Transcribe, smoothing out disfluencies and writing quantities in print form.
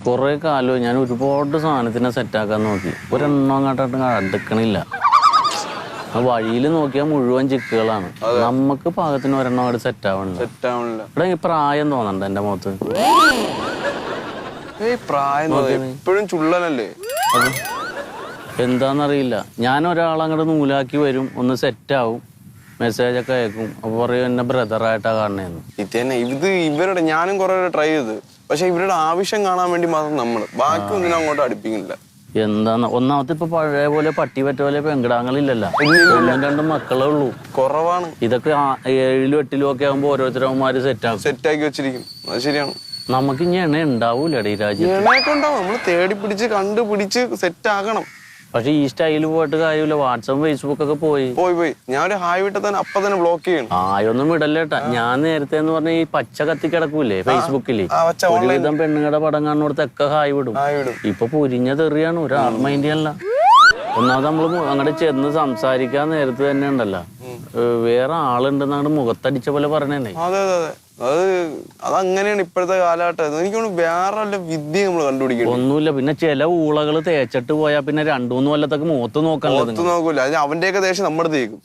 കുറെ കാലം ഞാൻ ഒരുപാട് സാധനത്തിനെ സെറ്റാക്കാൻ നോക്കി. ഒരെണ്ണം അങ്ങോട്ട് അടുക്കണില്ല. വഴിയിൽ നോക്കിയാൽ മുഴുവൻ ചിക്കുകളാണ്. നമുക്ക് പാകത്തിന് ഒരെണ്ണം അങ്ങോട്ട് സെറ്റാവണില്ല. ഇവിടെ ഈ പ്രായം തോന്നണ്ട എന്റെ മുഖത്ത്. ഇപ്പോഴും ചുള്ളനല്ലേ? എന്താന്നറിയില്ല. ഞാൻ ഒരാളങ്ങോട്ട് നൂലാക്കി വരും, ഒന്ന് സെറ്റാവും, മെസ്സേജൊക്കെ അയക്കും. അപ്പൊ പറയും എന്നെ ബ്രദറായിട്ടാ കാണണേന്ന്. ഇത് ഇവരുടെ ഞാനും കുറെ ട്രൈ ചെയ്ത്, പക്ഷെ ഇവരുടെ ആവശ്യം കാണാൻ വേണ്ടി മാത്രം നമ്മള് ബാക്കി ഒന്നിനും അങ്ങോട്ട് അടുപ്പിക്കുന്നില്ല. എന്താന്ന് ഒന്നാമത്തെ ഇപ്പൊ പഴയ പോലെ പട്ടി പറ്റ പോലെ പെങ്കിടാങ്ങളില്ലല്ലോ. ഒന്നും രണ്ടും മക്കളേ ഉള്ളൂ. കുറവാണ്. ഇതൊക്കെ 7ലും 8ലും ഒക്കെ ആകുമ്പോ ഓരോരുത്തരവന്മാര് സെറ്റാക്കി വെച്ചിരിക്കും. അത് ശരിയാണ്. നമുക്ക് ഇനി എണ്ണ ഉണ്ടാവൂലേ ഈ രാജ്യം? എണ്ണയൊക്കെ ഉണ്ടാവും. നമ്മള് തേടി പിടിച്ച് കണ്ടുപിടിച്ച് സെറ്റ് ആക്കണം. പക്ഷെ ഈ സ്റ്റൈല് പോയിട്ട് കാര്യമില്ല. വാട്സപ്പ് ഫേസ്ബുക്ക് ഒക്കെ പോയി. ഞാൻ ഒരു ഹായ് വിട്ട തന്നെ അപ്പൊ തന്നെ ബ്ലോക്ക് ചെയ്യണം. ആയൊന്നും വിടല്ലേട്ടാ. ഞാൻ നേരത്തെ എന്ന് പറഞ്ഞ ഈ പച്ച കത്തി കിടക്കൂലേ ഫേസ്ബുക്കില്, ഒരുവിധം പെണ്ണുങ്ങളുടെ പടം കാണുന്നിടത്തൊക്കെ ഹായ് വിടും. ഇപ്പൊ പൊരിഞ്ഞ തെറിയാണ്, ഒരാൾ മൈൻഡ് ചെയ്യാനല്ല. ഒന്നാമത് നമ്മള് അങ്ങോട്ട് ചെന്ന് സംസാരിക്കാൻ നേരത്തെ തന്നെ ഉണ്ടല്ലോ, വേറെ ആളുണ്ടെന്ന് അങ്ങോട്ട് മുഖത്തടിച്ച പോലെ പറഞ്ഞേ. അതങ്ങനെയാണ് ഇപ്പോഴത്തെ കാലഘട്ടം. എനിക്ക് വേറെ വല്ല വിദ്യ നമ്മൾ കണ്ടുപിടിക്കണം. ഒന്നുമില്ല. പിന്നെ ചില ഊളകള് തേച്ചിട്ട് പോയാ പിന്നെ 2-3 കൊല്ലത്തൊക്കെ മുഖത്ത് നോക്കൂല. അവന്റെയൊക്കെ ദേഷ്യം നമ്മുടെ തേക്കും.